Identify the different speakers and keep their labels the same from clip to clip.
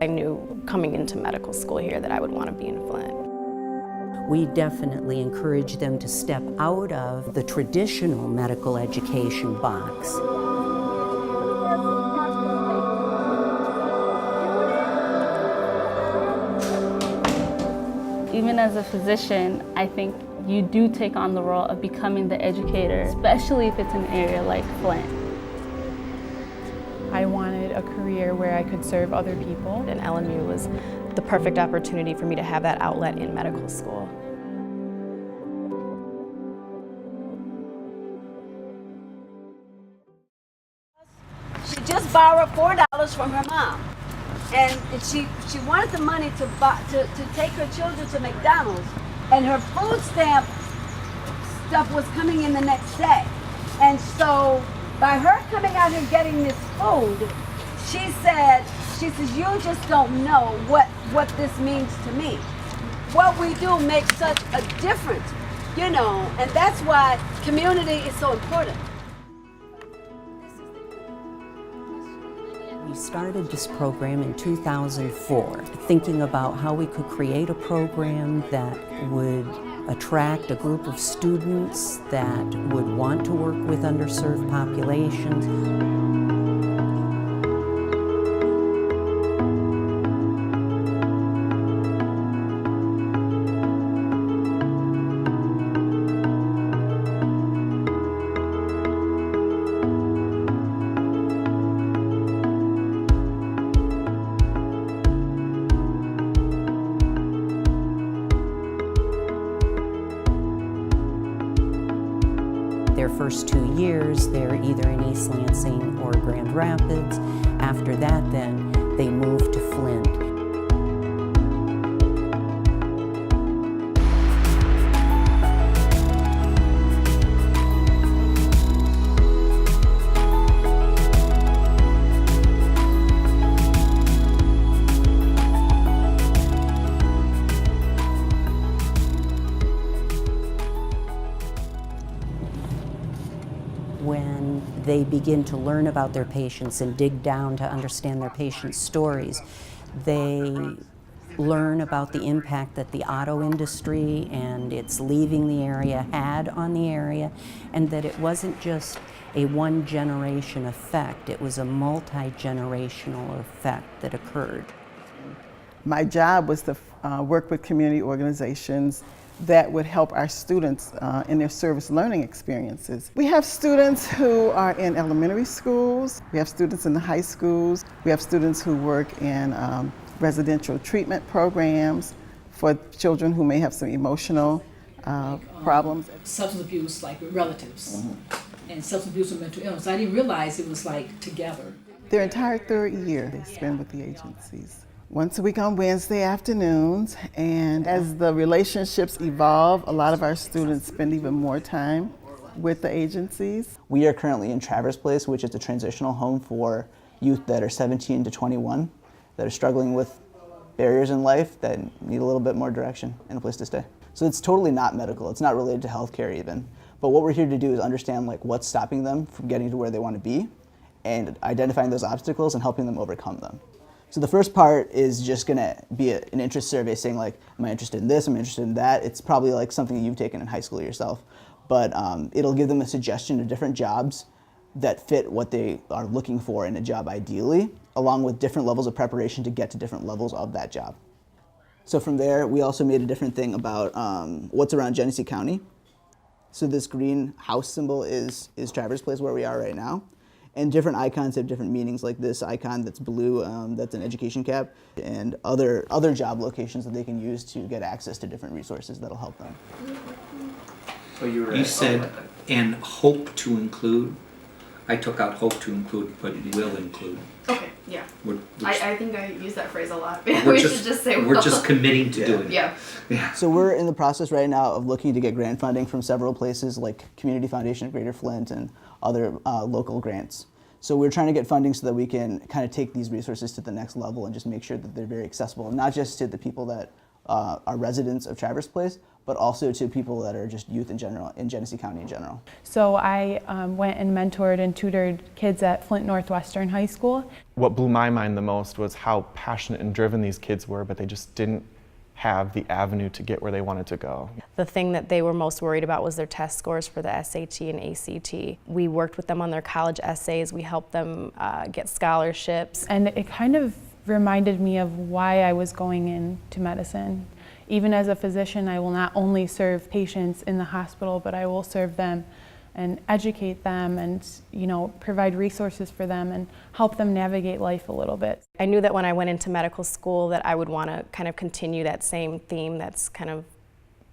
Speaker 1: I knew coming into medical school here that I would want to be in Flint.
Speaker 2: We definitely encourage them to step out of the traditional medical education box.
Speaker 3: Even as a physician, I think you do take on the role of becoming the educator, especially if it's an area like Flint.
Speaker 4: I wanted a career where I could serve other people.
Speaker 1: And LMU was the perfect opportunity for me to have that outlet in medical school.
Speaker 5: She just borrowed $4 from her mom. And she wanted the money to take her children to McDonald's, and her food stamp stuff was coming in the next day. And so by her coming out here getting this food, she says, you just don't know what this means to me. What we do makes such a difference, you know, and that's why community is so important.
Speaker 2: We started this program in 2004, thinking about how we could create a program that would attract a group of students that would want to work with underserved populations. Their first 2 years, they're either in East Lansing or Grand Rapids. After that, then, they move to Flint. When they begin to learn about their patients and dig down to understand their patients' stories, they learn about the impact that the auto industry and its leaving the area had on the area, and that it wasn't just a one-generation effect, it was a multi-generational effect that occurred.
Speaker 6: My job was to work with community organizations that would help our students in their service learning experiences. We have students who are in elementary schools, we have students in the high schools, we have students who work in residential treatment programs for children who may have some emotional problems.
Speaker 7: Substance abuse, like with relatives, and substance abuse and mental illness. I didn't realize it was like together.
Speaker 6: Their entire third year they spend with the agencies. Once a week on Wednesday afternoons, and as the relationships evolve, a lot of our students spend even more time with the agencies.
Speaker 8: We are currently in Traverse Place, which is a transitional home for youth that are 17 to 21 that are struggling with barriers in life that need a little bit more direction and a place to stay. So it's totally not medical, it's not related to healthcare even. But what we're here to do is understand what's stopping them from getting to where they want to be and identifying those obstacles and helping them overcome them. So the first part is just going to be an interest survey saying am I interested in this, am I interested in that? It's probably something that you've taken in high school yourself. But it'll give them a suggestion of different jobs that fit what they are looking for in a job ideally, along with different levels of preparation to get to different levels of that job. So from there, we also made a different thing about what's around Genesee County. So this green house symbol is Traverse Place where we are right now. And different icons have different meanings, like this icon that's blue, that's an education cap, and other job locations that they can use to get access to different resources that'll help them.
Speaker 9: So you said, and hope to include. I took out hope to include, but will include.
Speaker 10: Okay, yeah. I think I use that phrase a lot.
Speaker 9: We should just say we're just committing to doing it.
Speaker 10: Yeah.
Speaker 8: So we're in the process right now of looking to get grant funding from several places like Community Foundation of Greater Flint and other local grants. So we're trying to get funding so that we can kind of take these resources to the next level and just make sure that they're very accessible, not just to the people that are residents of Traverse Place, but also to people that are just youth in general, in Genesee County in general.
Speaker 4: So I went and mentored and tutored kids at Flint Northwestern High School.
Speaker 11: What blew my mind the most was how passionate and driven these kids were, but they just didn't have the avenue to get where they wanted to go.
Speaker 1: The thing that they were most worried about was their test scores for the SAT and ACT. We worked with them on their college essays. We helped them get scholarships.
Speaker 4: And it kind of reminded me of why I was going into medicine. Even as a physician, I will not only serve patients in the hospital, but I will serve them and educate them and, you know, provide resources for them and help them navigate life a little bit.
Speaker 1: I knew that when I went into medical school that I would want to kind of continue that same theme that's kind of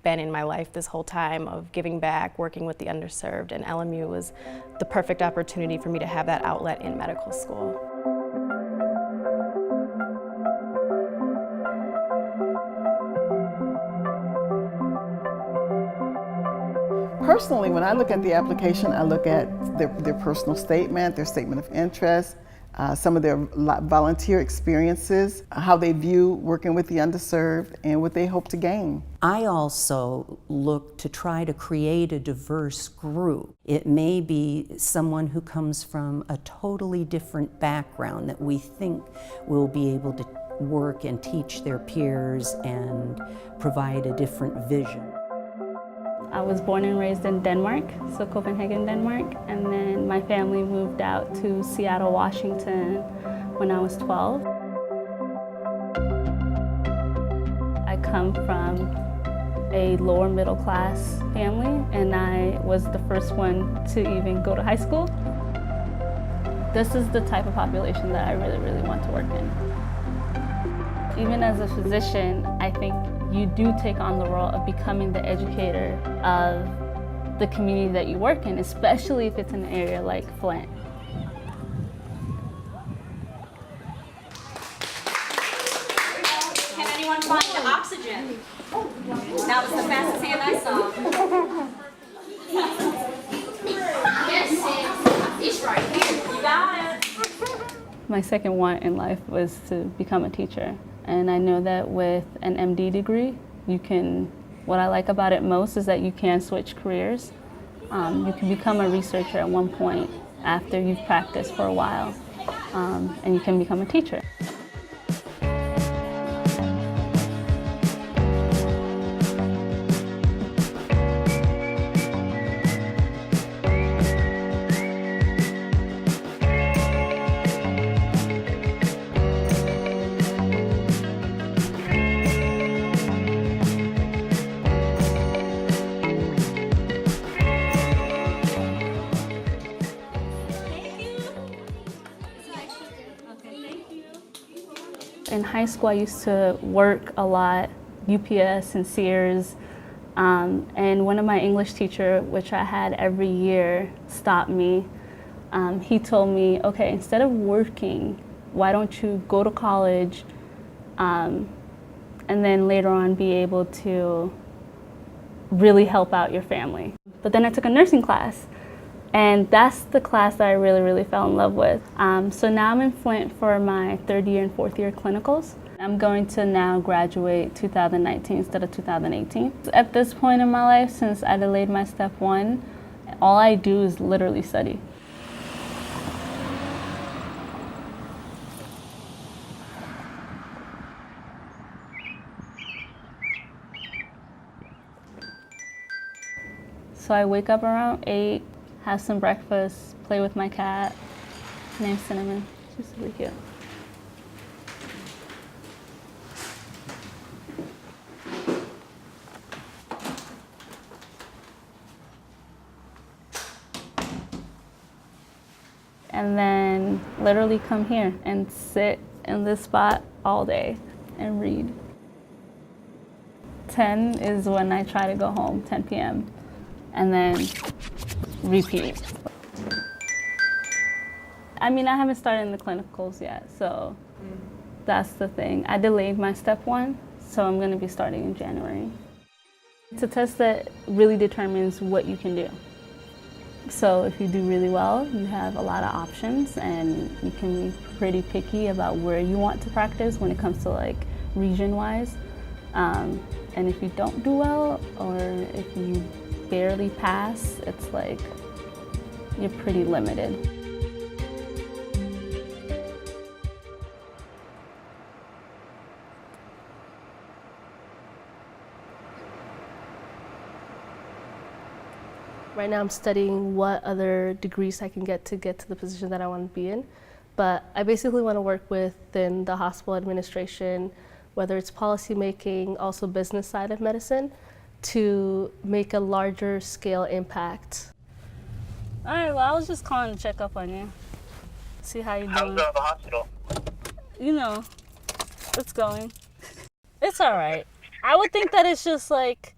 Speaker 1: been in my life this whole time of giving back, working with the underserved, and LMU was the perfect opportunity for me to have that outlet in medical school.
Speaker 6: Personally, when I look at the application, I look at their personal statement, their statement of interest, some of their volunteer experiences, how they view working with the underserved, and what they hope to gain.
Speaker 2: I also look to try to create a diverse group. It may be someone who comes from a totally different background that we think will be able to work and teach their peers and provide a different vision.
Speaker 3: I was born and raised in Denmark, so Copenhagen, Denmark, and then my family moved out to Seattle, Washington when I was 12. I come from a lower middle class family, and I was the first one to even go to high school. This is the type of population that I really, really want to work in. Even as a physician, I think you do take on the role of becoming the educator of the community that you work in, especially if it's in an area like Flint.
Speaker 12: Can anyone find the oxygen? That was the fastest hand I saw. Yes, it's right here. You got it.
Speaker 3: My second want in life was to become a teacher. And I know that with an MD degree, what I like about it most is that you can switch careers. You can become a researcher at one point after you've practiced for a while, and you can become a teacher. In high school, I used to work a lot, UPS and Sears, and one of my English teachers, which I had every year, stopped me. He told me, okay, instead of working, why don't you go to college and then later on be able to really help out your family. But then I took a nursing class. And that's the class that I really, really fell in love with. So now I'm in Flint for my third year and fourth year clinicals. I'm going to now graduate 2019 instead of 2018. At this point in my life, since I delayed my step one, all I do is literally study. So I wake up around 8, have some breakfast, play with my cat. Her name's Cinnamon. She's super cute. And then literally come here and sit in this spot all day and read. 10 is when I try to go home, 10 p.m. and then repeat. I mean, I haven't started in the clinicals yet, so that's the thing. I delayed my step one, so I'm going to be starting in January. It's a test that really determines what you can do. So if you do really well, you have a lot of options, and you can be pretty picky about where you want to practice when it comes to like region-wise. And if you don't do well, or if you barely pass, it's like you're pretty limited. Right now I'm studying what other degrees I can get to the position that I want to be in. But I basically want to work within the hospital administration, whether it's policy making, also business side of medicine, to make a larger scale impact. All right, well, I was just calling to check up on you, see how you're doing.
Speaker 13: How's the hospital?
Speaker 3: You know, it's going. It's all right. I would think that it's just like,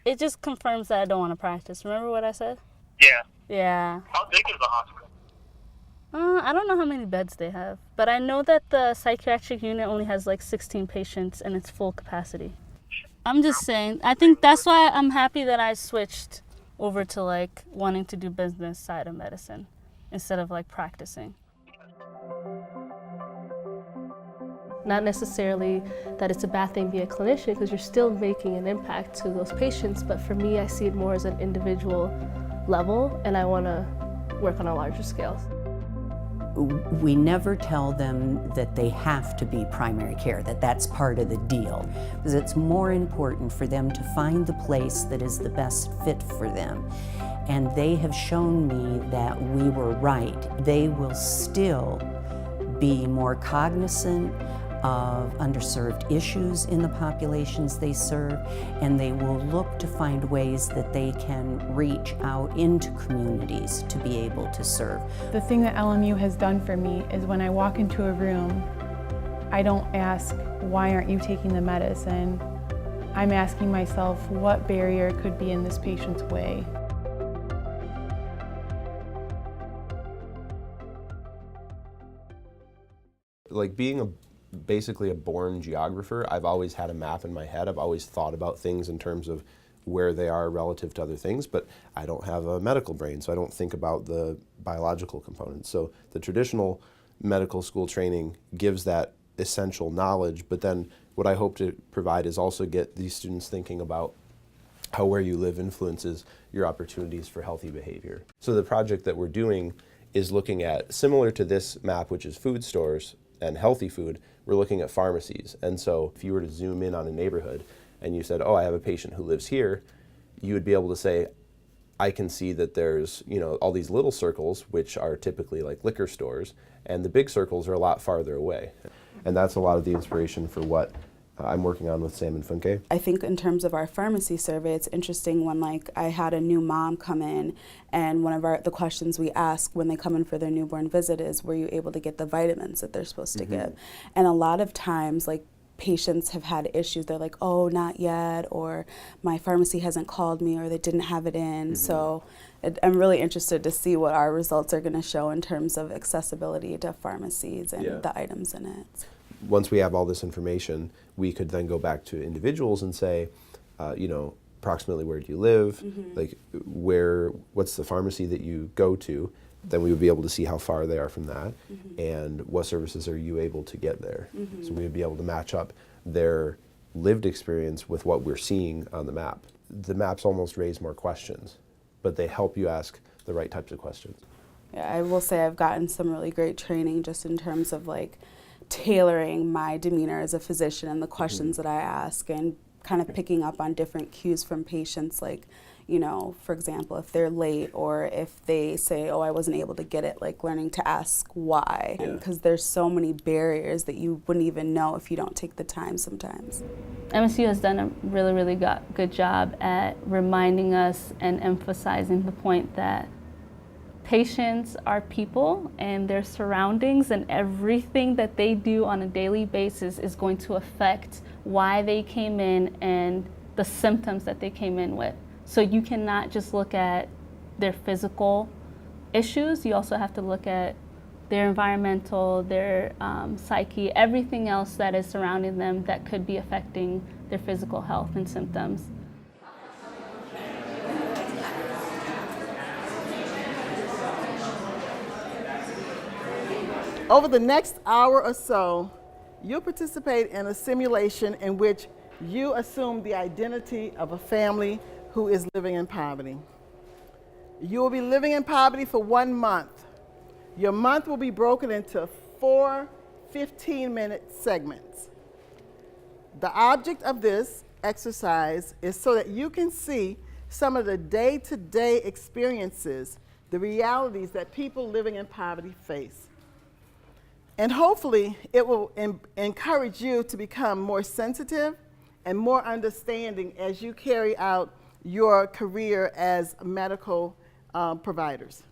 Speaker 3: it just confirms that I don't want to practice. Remember what I said?
Speaker 13: Yeah.
Speaker 3: Yeah.
Speaker 13: How big is the hospital?
Speaker 3: I don't know how many beds they have, but I know that the psychiatric unit only has like 16 patients and it's full capacity. I'm just saying, I think that's why I'm happy that I switched over to like wanting to do business side of medicine instead of like practicing. Not necessarily that it's a bad thing to be a clinician, because you're still making an impact to those patients, but for me, I see it more as an individual level, and I want to work on a larger scale.
Speaker 2: We never tell them that they have to be primary care, that that's part of the deal, because it's more important for them to find the place that is the best fit for them. And they have shown me that we were right. They will still be more cognizant of underserved issues in the populations they serve, and they will look to find ways that they can reach out into communities to be able to serve.
Speaker 4: The thing that LMU has done for me is when I walk into a room, I don't ask, why aren't you taking the medicine? I'm asking myself, what barrier could be in this patient's way?
Speaker 14: Like being basically a born geographer, I've always had a map in my head. I've always thought about things in terms of where they are relative to other things, but I don't have a medical brain, so I don't think about the biological components. So the traditional medical school training gives that essential knowledge, but then what I hope to provide is also get these students thinking about how where you live influences your opportunities for healthy behavior. So the project that we're doing is looking at, similar to this map, which is food stores and healthy food, we're looking at pharmacies. And so if you were to zoom in on a neighborhood and you said, oh, I have a patient who lives here, you would be able to say, I can see that there's, you know, all these little circles, which are typically like liquor stores, and the big circles are a lot farther away. And that's a lot of the inspiration for what I'm working on with Sam and Funke.
Speaker 15: I think in terms of our pharmacy survey, it's interesting when like I had a new mom come in, and one of the questions we ask when they come in for their newborn visit is, were you able to get the vitamins that they're supposed to give? And a lot of times, like, patients have had issues. They're like, oh, not yet, or my pharmacy hasn't called me, or they didn't have it in. So I'm really interested to see what our results are going to show in terms of accessibility to pharmacies and the items in it.
Speaker 14: Once we have all this information, we could then go back to individuals and say, you know, approximately where do you live? Like, what's the pharmacy that you go to? Then we would be able to see how far they are from that, and what services are you able to get there. So we would be able to match up their lived experience with what we're seeing on the map. The maps almost raise more questions, but they help you ask the right types of questions.
Speaker 15: Yeah, I will say I've gotten some really great training just in terms of like tailoring my demeanor as a physician and the questions that I ask, and kind of picking up on different cues from patients, like, you know, for example, if they're late or if they say, oh, I wasn't able to get it, like learning to ask why. Because there's so many barriers that you wouldn't even know if you don't take the time sometimes.
Speaker 3: MSU has done a really, really good job at reminding us and emphasizing the point that patients are people, and their surroundings and everything that they do on a daily basis is going to affect why they came in and the symptoms that they came in with. So you cannot just look at their physical issues, you also have to look at their environmental, their psyche, everything else that is surrounding them that could be affecting their physical health and symptoms.
Speaker 6: Over the next hour or so, you'll participate in a simulation in which you assume the identity of a family who is living in poverty. You will be living in poverty for 1 month. Your month will be broken into 4 15-minute segments. The object of this exercise is so that you can see some of the day-to-day experiences, the realities that people living in poverty face. And hopefully it will encourage you to become more sensitive and more understanding as you carry out your career as medical providers.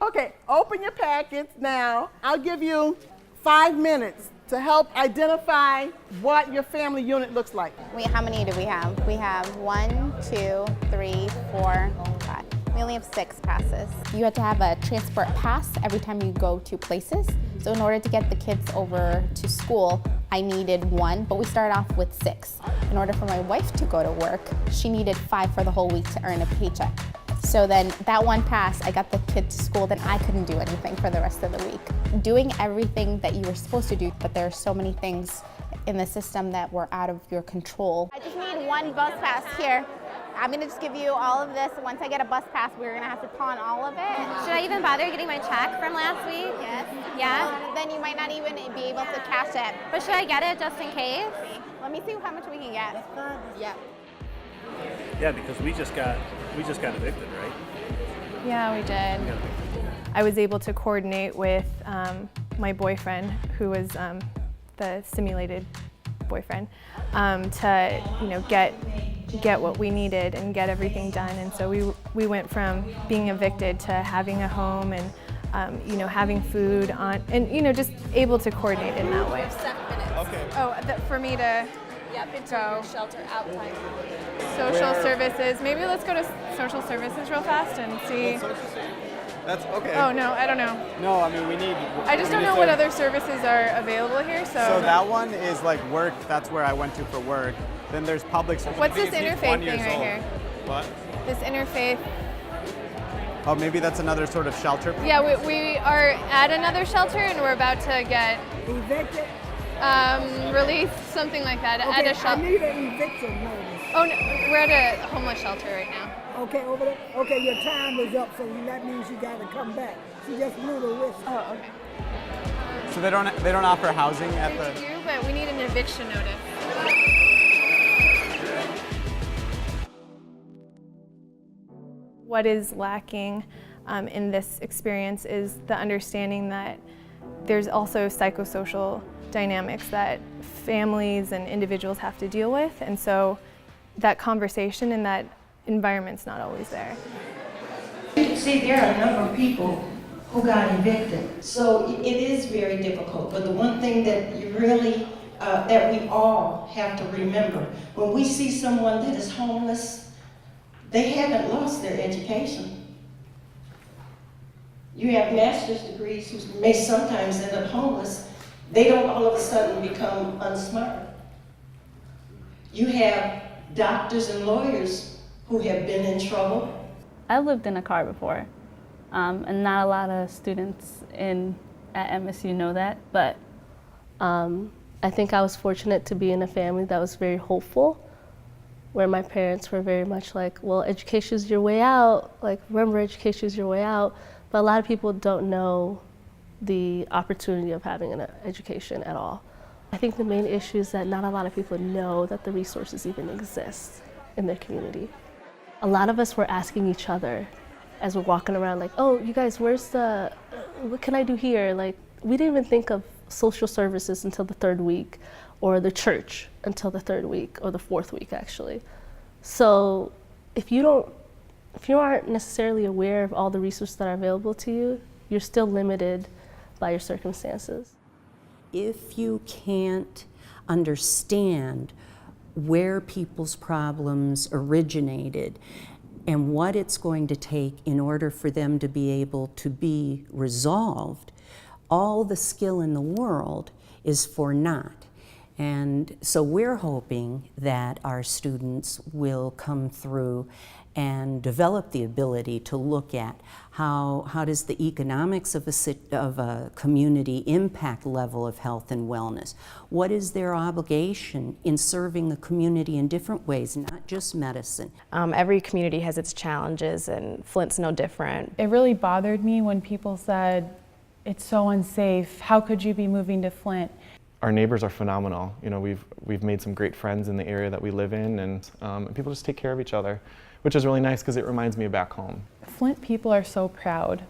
Speaker 6: Okay, open your packets now. I'll give you 5 minutes to help identify what your family unit looks like.
Speaker 13: How many do we have? We have 1, 2, 3, 4, 5. We only have 6 passes. You have to have a transport pass every time you go to places. So in order to get the kids over to school, I needed 1, but we started off with 6. In order for my wife to go to work, she needed 5 for the whole week to earn a paycheck. So then that 1 pass, I got the kid to school, then I couldn't do anything for the rest of the week. Doing everything that you were supposed to do, but there are so many things in the system that were out of your control. I just need 1 bus pass here. I'm gonna just give you all of this. Once I get a bus pass, we're gonna have to pawn all of it.
Speaker 12: Should I even bother getting my check from last week?
Speaker 13: Yes.
Speaker 12: Yeah?
Speaker 13: Then you might not even be able to cash it.
Speaker 12: But should I get it just in case?
Speaker 13: Let me see how much we can get. Yep.
Speaker 16: Yeah, because we just got evicted, right?
Speaker 4: Yeah, we did. I was able to coordinate with my boyfriend, who was the simulated boyfriend, to get what we needed and get everything done. And so we went from being evicted to having a home and having food on, and just able to coordinate in that way.
Speaker 10: 7 minutes.
Speaker 16: Okay.
Speaker 4: Oh, for me to
Speaker 10: Go shelter out time.
Speaker 4: social services. Maybe let's go to social services real fast and see.
Speaker 11: That's okay.
Speaker 4: Oh no, I don't know.
Speaker 17: No, I mean we need.
Speaker 4: I just don't know what other services are available here. So
Speaker 17: that one is like work. That's where I went to for work. Then there's public service.
Speaker 4: What's this interfaith thing right here?
Speaker 17: What?
Speaker 4: This interfaith.
Speaker 17: Oh, maybe that's another sort of shelter.
Speaker 4: Yeah, we are at another shelter and we're about to get
Speaker 5: Evicted?
Speaker 4: released, something like that,
Speaker 5: Okay,
Speaker 4: at a shelter.
Speaker 5: I need an eviction notice.
Speaker 4: Oh no, we're at a homeless shelter right now.
Speaker 5: Okay, over there. Okay, your time is up, so that means you gotta come back. She just blew the whistle.
Speaker 4: Oh, okay.
Speaker 17: So they don't offer housing at the.
Speaker 4: They do, but we need an eviction notice. What is lacking in this experience is the understanding that there's also psychosocial dynamics that families and individuals have to deal with, and so that conversation and that environment's not always there.
Speaker 18: See, there are a number of people who got evicted, so it is very difficult, but the one thing that you really, that we all have to remember, when we see someone that is homeless, they haven't lost their education. You have master's degrees who may sometimes end up homeless. They don't all of a sudden become unsmart. You have doctors and lawyers who have been in trouble.
Speaker 3: I've lived in a car before, and not a lot of students at MSU know that, but I think I was fortunate to be in a family that was very hopeful, where my parents were very much like, well, education's your way out, like, remember, education's your way out. But a lot of people don't know the opportunity of having an education at all. I think the main issue is that not a lot of people know that the resources even exist in their community. A lot of us were asking each other as we're walking around, like, oh, you guys, what can I do here? Like, we didn't even think of social services until the 3rd week, or the church until the 3rd week, or the 4th week, actually. So if you aren't necessarily aware of all the resources that are available to you, you're still limited by your circumstances.
Speaker 2: If you can't understand where people's problems originated and what it's going to take in order for them to be able to be resolved, all the skill in the world is for naught. And so we're hoping that our students will come through and develop the ability to look at how does the economics of a community impact level of health and wellness? What is their obligation in serving the community in different ways, not just medicine?
Speaker 1: Every community has its challenges, and Flint's no different.
Speaker 4: It really bothered me when people said, "It's so unsafe, how could you be moving to Flint?"
Speaker 11: Our neighbors are phenomenal. You know, we've made some great friends in the area that we live in, and people just take care of each other, which is really nice because it reminds me of back home.
Speaker 4: Flint people are so proud,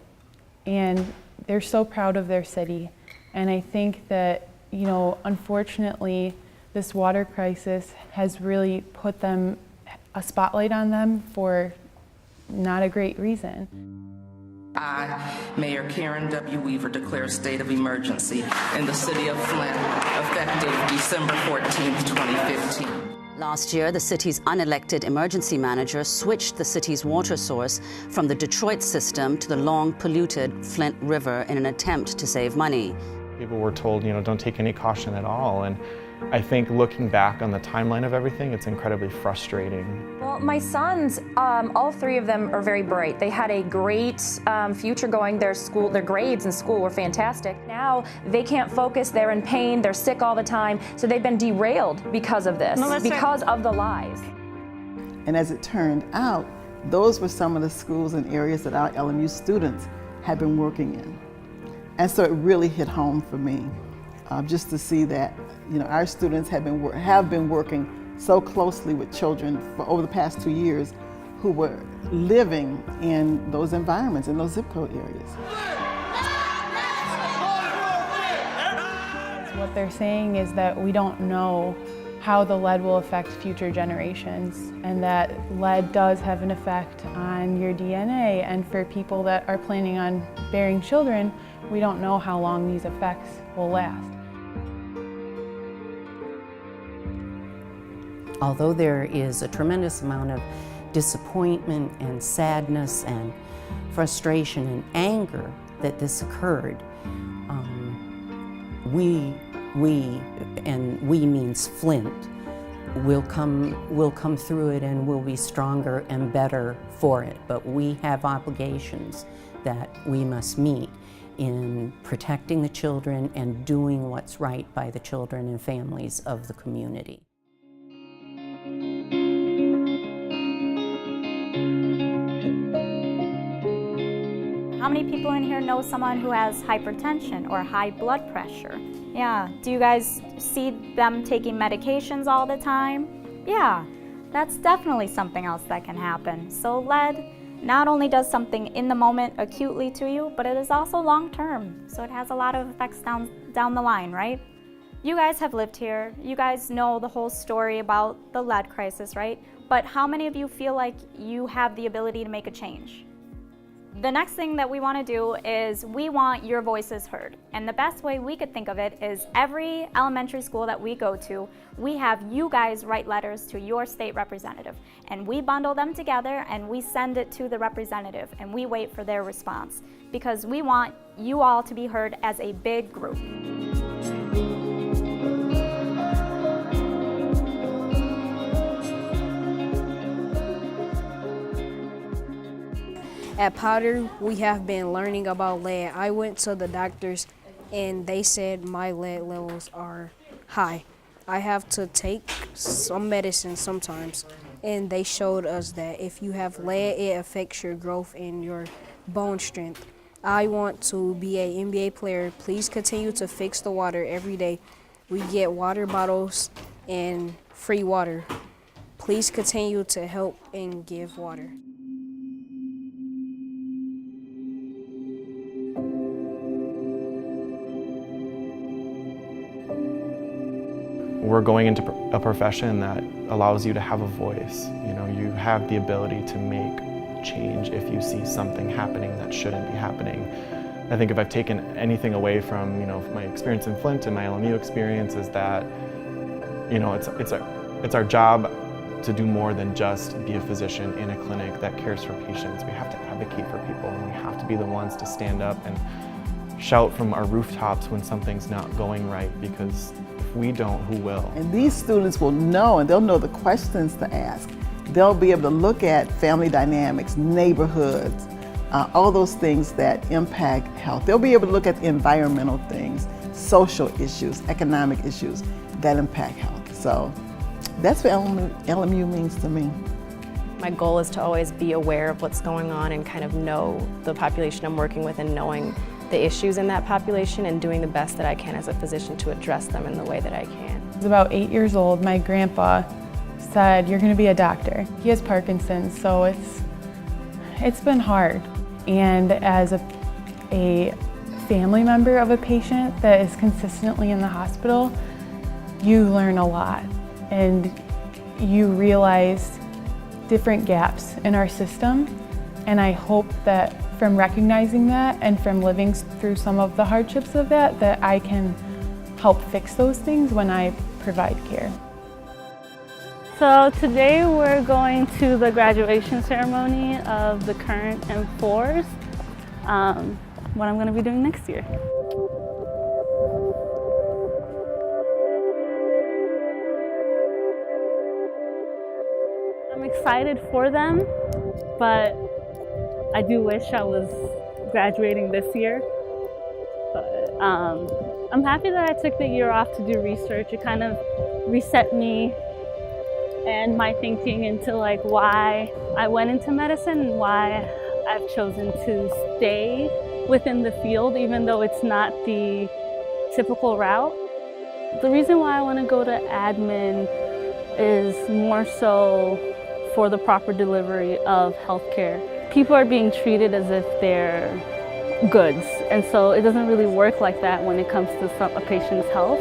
Speaker 4: and they're so proud of their city. And I think that, you know, unfortunately, this water crisis has really put them, a spotlight on them for not a great reason.
Speaker 19: I, Mayor Karen W. Weaver, declare a state of emergency in the city of Flint, effective December 14th, 2015.
Speaker 20: Last year, the city's unelected emergency manager switched the city's water source from the Detroit system to the long polluted Flint River in an attempt to save money.
Speaker 11: People were told, you know, don't take any caution at all. And I think looking back on the timeline of everything, it's incredibly frustrating.
Speaker 12: Well, my sons, all three of them are very bright. They had a great future going. Their grades in school were fantastic. Now they can't focus, they're in pain, they're sick all the time, so they've been derailed because of this, because of the lies.
Speaker 6: And as it turned out, those were some of the schools and areas that our LMU students had been working in. And so it really hit home for me, just to see that, you know, our students have been working so closely with children for over the past 2 years who were living in those environments, in those zip code areas.
Speaker 4: What they're saying is that we don't know how the lead will affect future generations, and that lead does have an effect on your DNA, and for people that are planning on bearing children, we don't know how long these effects will last.
Speaker 2: Although there is a tremendous amount of disappointment and sadness and frustration and anger that this occurred, we means Flint, will come through it and will be stronger and better for it. But we have obligations that we must meet in protecting the children and doing what's right by the children and families of the community.
Speaker 21: How many people in here know someone who has hypertension or high blood pressure? Yeah. Do you guys see them taking medications all the time? Yeah. That's definitely something else that can happen. So lead not only does something in the moment acutely to you, but it is also long-term. So it has a lot of effects down the line, right? You guys have lived here. You guys know the whole story about the lead crisis, right? But how many of you feel like you have the ability to make a change? The next thing that we want to do is we want your voices heard. And the best way we could think of it is every elementary school that we go to, we have you guys write letters to your state representative. And we bundle them together and we send it to the representative and we wait for their response. Because we want you all to be heard as a big group.
Speaker 22: At Potter, we have been learning about lead. I went to the doctors and they said my lead levels are high. I have to take some medicine sometimes, and they showed us that if you have lead, it affects your growth and your bone strength. I want to be an NBA player. Please continue to fix the water every day. We get water bottles and free water. Please continue to help and give water.
Speaker 11: We're going into a profession that allows you to have a voice. You know, you have the ability to make change if you see something happening that shouldn't be happening. I think if I've taken anything away from, you know, my experience in Flint and my LMU experience is that, you know, it's our job to do more than just be a physician in a clinic that cares for patients. We have to advocate for people, and we have to be the ones to stand up and shout from our rooftops when something's not going right, because if we don't, who will?
Speaker 6: And these students will know, and they'll know the questions to ask. they'll be able to look at family dynamics, neighborhoods, all those things that impact health. They'll be able to look at environmental things, social issues, economic issues that impact health. So that's what LMU means to me.
Speaker 1: My goal is to always be aware of what's going on and kind of know the population I'm working with and knowing the issues in that population and doing the best that I can as a physician to address them in the way that I can.
Speaker 4: I was about 8 years old. My grandpa said, "You're going to be a doctor." He has Parkinson's, so it's been hard. And as a family member of a patient that is consistently in the hospital, you learn a lot and you realize different gaps in our system. And I hope that from recognizing that and from living through some of the hardships of that I can help fix those things when I provide care.
Speaker 3: So today we're going to the graduation ceremony of the current M4s, what I'm going to be doing next year. I'm excited for them, but I do wish I was graduating this year. But I'm happy that I took the year off to do research. It kind of reset me and my thinking into like why I went into medicine and why I've chosen to stay within the field even though it's not the typical route. The reason why I want to go to admin is more so for the proper delivery of healthcare. People are being treated as if they're goods, and so it doesn't really work like that when it comes to a patient's health.